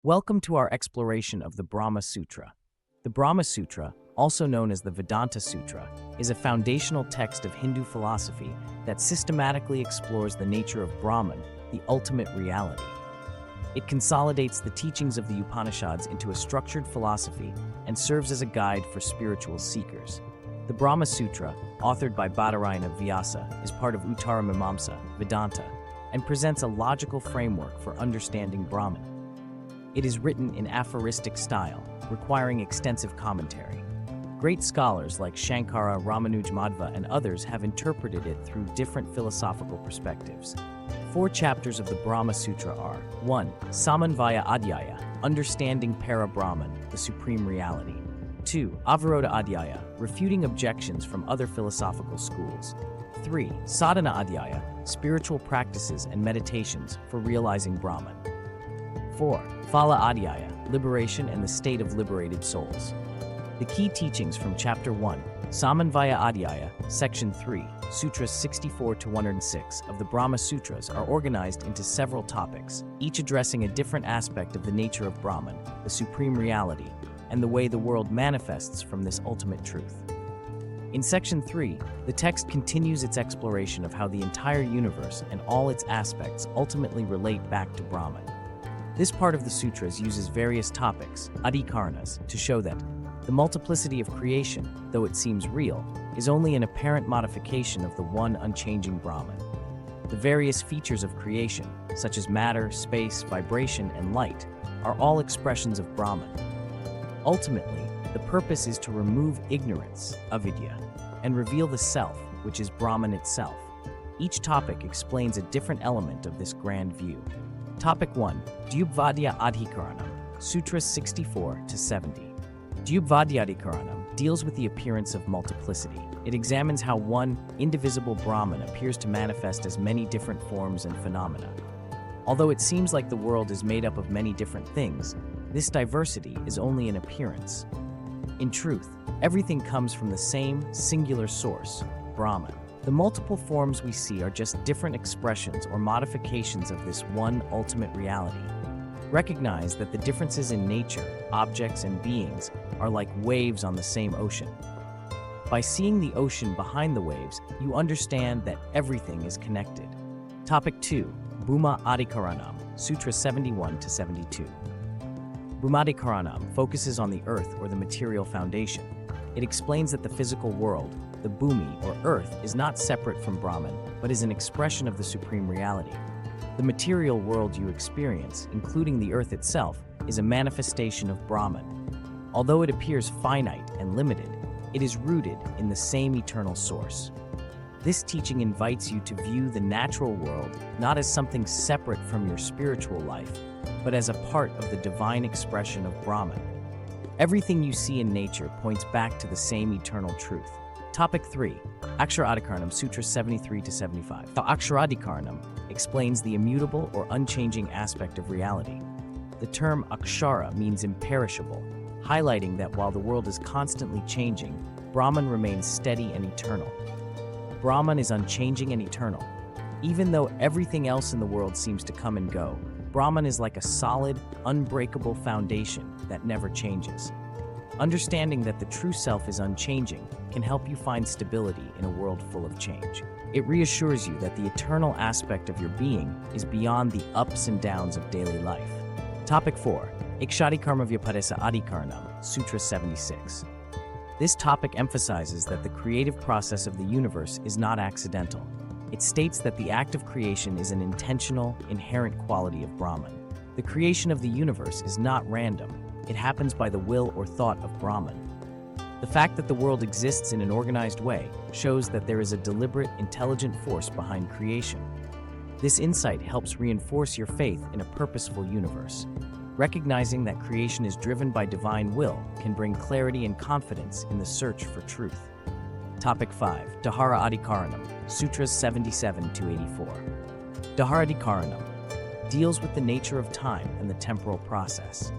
Welcome to our exploration of the Brahma Sutra. The Brahma Sutra, also known as the Vedanta Sutra, is a foundational text of Hindu philosophy that systematically explores the nature of Brahman, the ultimate reality. It consolidates the teachings of the Upanishads into a structured philosophy and serves as a guide for spiritual seekers. The Brahma Sutra, authored by Badarayana Vyasa, is part of Uttara Mimamsa, Vedanta, and presents a logical framework for understanding Brahman. It is written in aphoristic style, requiring extensive commentary. Great scholars like Shankara, Ramanuja Madhva, and others have interpreted it through different philosophical perspectives. 4 chapters of the Brahma Sutra are: 1. Samanvaya Adhyaya, Understanding Para-Brahman, the Supreme Reality. 2. Avidya-Adhyaya, Refuting Objections from Other Philosophical Schools. 3. Sadhana Adhyaya, Spiritual Practices and Meditations for Realizing Brahman. 4. Phala Adhyaya, Liberation and the State of Liberated Souls. The key teachings from Chapter 1, Samanvaya Adhyaya, Section 3, Sutras 64 to 106 of the Brahma Sutras are organized into several topics, each addressing a different aspect of the nature of Brahman, the supreme reality, and the way the world manifests from this ultimate truth. In Section 3, the text continues its exploration of how the entire universe and all its aspects ultimately relate back to Brahman. This part of the sutras uses various topics, adhikaranas, to show that the multiplicity of creation, though it seems real, is only an apparent modification of the one unchanging Brahman. The various features of creation, such as matter, space, vibration, and light, are all expressions of Brahman. Ultimately, the purpose is to remove ignorance, Avidya, and reveal the self, which is Brahman itself. Each topic explains a different element of this grand view. Topic 1. Dyubhvadya-Adhikaranam, Sutras 64 to 70. Dyubhvadya-Adhikaranam deals with the appearance of multiplicity. It examines how one indivisible Brahman appears to manifest as many different forms and phenomena. Although it seems like the world is made up of many different things, this diversity is only an appearance. In truth, everything comes from the same singular source, Brahman. The multiple forms we see are just different expressions or modifications of this one ultimate reality. Recognize that the differences in nature, objects, and beings are like waves on the same ocean. By seeing the ocean behind the waves, you understand that everything is connected. Topic 2. Brahma-Adhikaranam, Sutra 71 to 72. Brahma-Adhikaranam focuses on the earth or the material foundation. It explains that the physical world, the bhumi or earth, is not separate from Brahman, but is an expression of the supreme reality. The material world you experience, including the earth itself, is a manifestation of Brahman. Although it appears finite and limited, it is rooted in the same eternal source. This teaching invites you to view the natural world not as something separate from your spiritual life, but as a part of the divine expression of Brahman. Everything you see in nature points back to the same eternal truth. Topic 3. Akshara-Adhikaranam, Sutra 73 to 75. Akshara-Adhikaranam explains the immutable or unchanging aspect of reality. The term akshara means imperishable, highlighting that while the world is constantly changing, Brahman remains steady and eternal. Brahman is unchanging and eternal. Even though everything else in the world seems to come and go, Brahman is like a solid, unbreakable foundation that never changes. Understanding that the true self is unchanging can help you find stability in a world full of change. It reassures you that the eternal aspect of your being is beyond the ups and downs of daily life. Topic 4. Ikshadikarma-Vyapatesa-Adhikaranam, Sutra 76. This topic emphasizes that the creative process of the universe is not accidental. It states that the act of creation is an intentional, inherent quality of Brahman. The creation of the universe is not random. It happens by the will or thought of Brahman. The fact that the world exists in an organized way shows that there is a deliberate, intelligent force behind creation. This insight helps reinforce your faith in a purposeful universe. Recognizing that creation is driven by divine will can bring clarity and confidence in the search for truth. Topic 5. Dharma-Adhikaranam, Sutras 77 to 84. Dharma-Adhikaranam deals with the nature of time and the temporal process.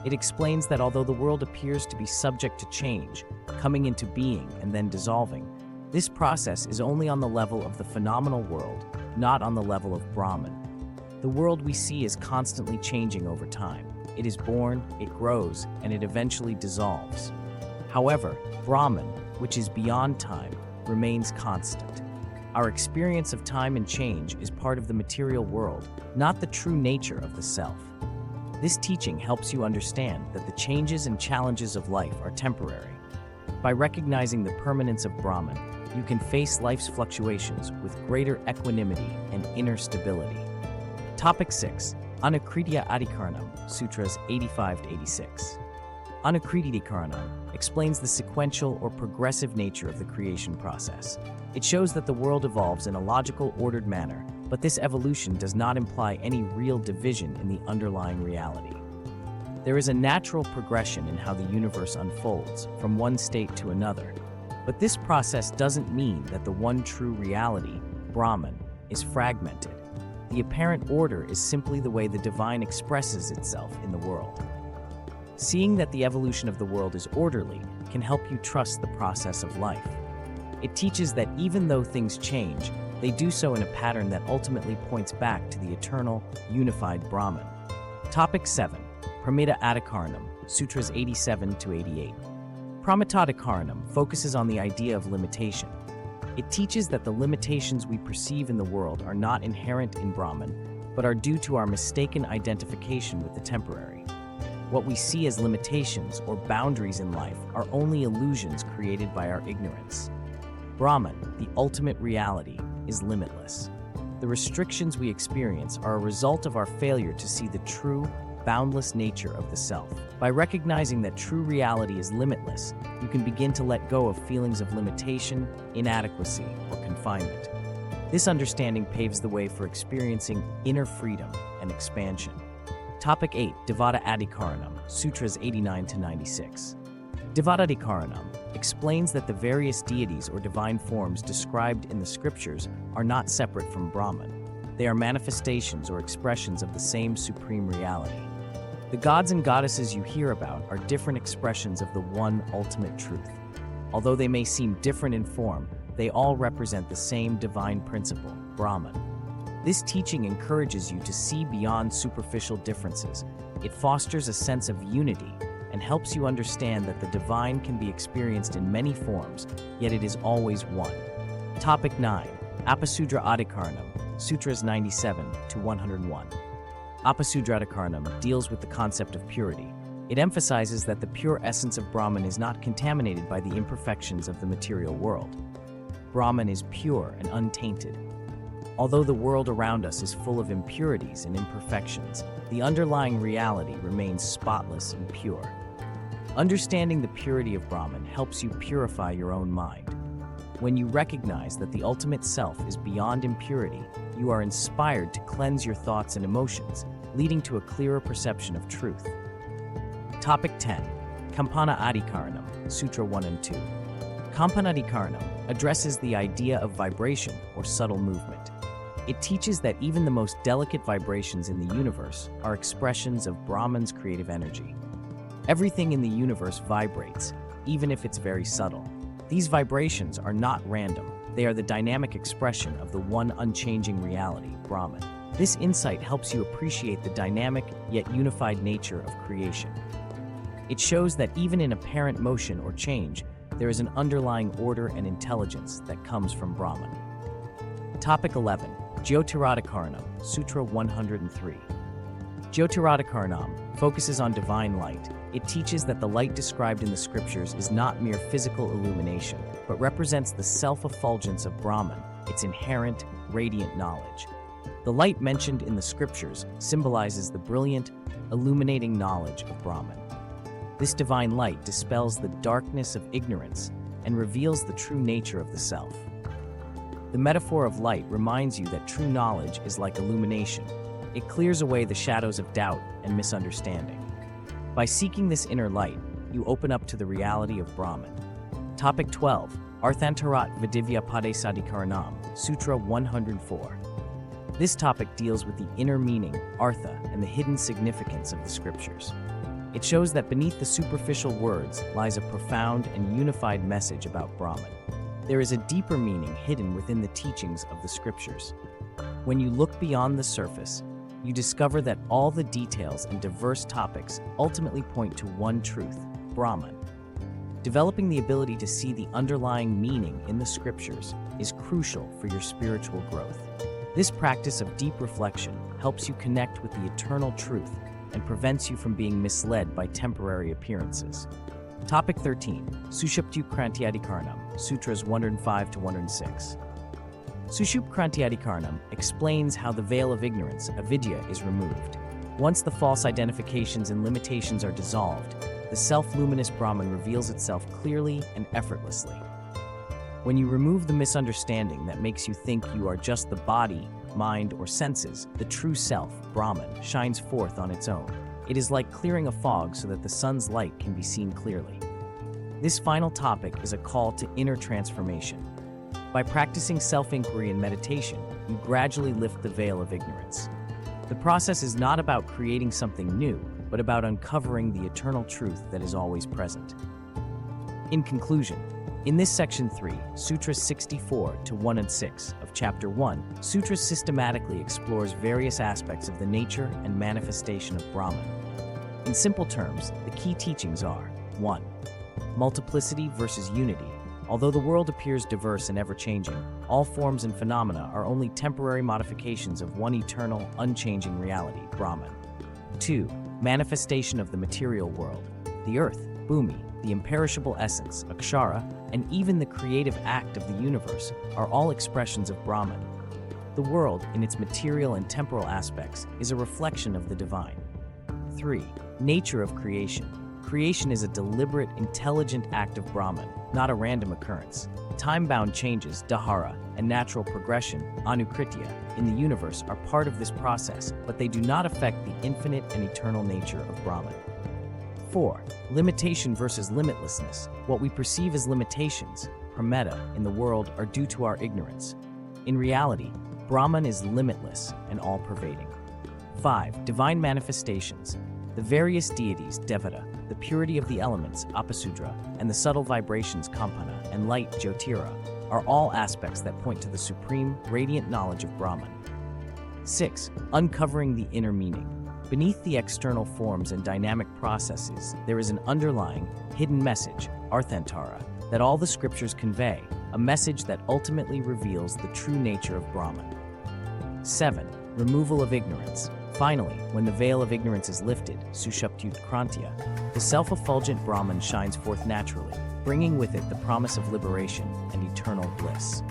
It explains that although the world appears to be subject to change, coming into being and then dissolving, this process is only on the level of the phenomenal world, not on the level of Brahman. The world we see is constantly changing over time. It is born, it grows, and it eventually dissolves. However, Brahman, which is beyond time, remains constant. Our experience of time and change is part of the material world, not the true nature of the self. This teaching helps you understand that the changes and challenges of life are temporary. By recognizing the permanence of Brahman, you can face life's fluctuations with greater equanimity and inner stability. Topic 6. Unchanging, Sutras 85-86. Unchanging explains the sequential or progressive nature of the creation process. It shows that the world evolves in a logical, ordered manner, but this evolution does not imply any real division in the underlying reality. There is a natural progression in how the universe unfolds from one state to another, but this process doesn't mean that the one true reality, Brahman, is fragmented. The apparent order is simply the way the divine expresses itself in the world. Seeing that the evolution of the world is orderly can help you trust the process of life. It teaches that even though things change, they do so in a pattern that ultimately points back to the eternal, unified Brahman. Topic 7. Brahma-Adhyaya, Sutras 87-88. Brahma-Adhyikaranam focuses on the idea of limitation. It teaches that the limitations we perceive in the world are not inherent in Brahman, but are due to our mistaken identification with the temporary. What we see as limitations or boundaries in life are only illusions created by our ignorance. Brahman, the ultimate reality, is limitless. The restrictions we experience are a result of our failure to see the true, boundless nature of the self. By recognizing that true reality is limitless, you can begin to let go of feelings of limitation, inadequacy, or confinement. This understanding paves the way for experiencing inner freedom and expansion. Topic 8. Dyubhvadya-Adhikaranam, Sutras 89-96. Dyubhvadya-Adhikaranam explains that the various deities or divine forms described in the scriptures are not separate from Brahman. They are manifestations or expressions of the same supreme reality. The gods and goddesses you hear about are different expressions of the one ultimate truth. Although they may seem different in form, they all represent the same divine principle, Brahman. This teaching encourages you to see beyond superficial differences. It fosters a sense of unity and helps you understand that the divine can be experienced in many forms, yet it is always one. Topic 9. Brahma-Sutra-Adhikaranam, Sutras 97-101. Brahma-Sutra-Adhikaranam deals with the concept of purity. It emphasizes that the pure essence of Brahman is not contaminated by the imperfections of the material world. Brahman is pure and untainted. Although the world around us is full of impurities and imperfections, the underlying reality remains spotless and pure. Understanding the purity of Brahman helps you purify your own mind. When you recognize that the ultimate self is beyond impurity, you are inspired to cleanse your thoughts and emotions, leading to a clearer perception of truth. Topic 10. Kampanadhikaranam, Sutra 1 and 2. Kampanadhikaranam addresses the idea of vibration or subtle movement. It teaches that even the most delicate vibrations in the universe are expressions of Brahman's creative energy. Everything in the universe vibrates, even if it's very subtle. These vibrations are not random. They are the dynamic expression of the one unchanging reality, Brahman. This insight helps you appreciate the dynamic yet unified nature of creation. It shows that even in apparent motion or change, there is an underlying order and intelligence that comes from Brahman. Topic 11. Jyotiradhikaranam, Sutra 103. Jyotiradhikaranam focuses on divine light. It teaches that the light described in the scriptures is not mere physical illumination, but represents the self-effulgence of Brahman, its inherent, radiant knowledge. The light mentioned in the scriptures symbolizes the brilliant, illuminating knowledge of Brahman. This divine light dispels the darkness of ignorance and reveals the true nature of the self. The metaphor of light reminds you that true knowledge is like illumination. It clears away the shadows of doubt and misunderstanding. By seeking this inner light, you open up to the reality of Brahman. Topic 12. Vidivya-Adhikaranam, Sutra 104. This topic deals with the inner meaning, artha, and the hidden significance of the scriptures. It shows that beneath the superficial words lies a profound and unified message about Brahman. There is a deeper meaning hidden within the teachings of the scriptures. When you look beyond the surface, you discover that all the details and diverse topics ultimately point to one truth, Brahman. Developing the ability to see the underlying meaning in the scriptures is crucial for your spiritual growth. This practice of deep reflection helps you connect with the eternal truth and prevents you from being misled by temporary appearances. Topic 13. Dyubhvadya-Adhikaranam, Sutras 105 to 106. Dyubhvadya-Adhikaranam explains how the veil of ignorance, Avidya, is removed. Once the false identifications and limitations are dissolved, the self-luminous Brahman reveals itself clearly and effortlessly. When you remove the misunderstanding that makes you think you are just the body, mind, or senses, the true self, Brahman, shines forth on its own. It is like clearing a fog so that the sun's light can be seen clearly. This final topic is a call to inner transformation. By practicing self-inquiry and meditation, you gradually lift the veil of ignorance. The process is not about creating something new, but about uncovering the eternal truth that is always present. In conclusion, in this section 3, Sutras 64 to 106 of Chapter 1, Sutras systematically explores various aspects of the nature and manifestation of Brahman. In simple terms, the key teachings are: 1. Multiplicity versus unity. Although the world appears diverse and ever-changing, all forms and phenomena are only temporary modifications of one eternal, unchanging reality, Brahman. 2. Manifestation of the material world. The earth, Bhumi, the imperishable essence, Akshara, and even the creative act of the universe are all expressions of Brahman. The world, in its material and temporal aspects, is a reflection of the divine. 3. Nature of creation. Creation is a deliberate, intelligent act of Brahman, not a random occurrence. Time-bound changes, dahara, and natural progression, anukritya, in the universe are part of this process, but they do not affect the infinite and eternal nature of Brahman. 4. Limitation versus limitlessness. What we perceive as limitations, prameta, in the world are due to our ignorance. In reality, Brahman is limitless and all-pervading. 5. Divine manifestations. The various deities, Devata, the purity of the elements, Apasudra, and the subtle vibrations, Kampana, and light, Jyotira, are all aspects that point to the supreme, radiant knowledge of Brahman. 6. Uncovering the inner meaning. Beneath the external forms and dynamic processes, there is an underlying, hidden message, Arthantara, that all the scriptures convey, a message that ultimately reveals the true nature of Brahman. 7. Removal of ignorance. Finally, when the veil of ignorance is lifted, Dyubhvadya-Adhikaranam, the self-effulgent Brahman shines forth naturally, bringing with it the promise of liberation and eternal bliss.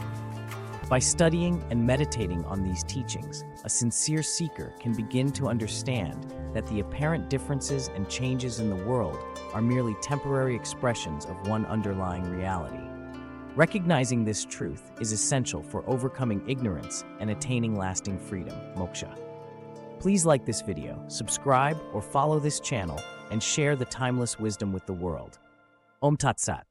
By studying and meditating on these teachings, a sincere seeker can begin to understand that the apparent differences and changes in the world are merely temporary expressions of one underlying reality. Recognizing this truth is essential for overcoming ignorance and attaining lasting freedom, moksha. Please like this video, subscribe or follow this channel, and share the timeless wisdom with the world. Om Tat Sat.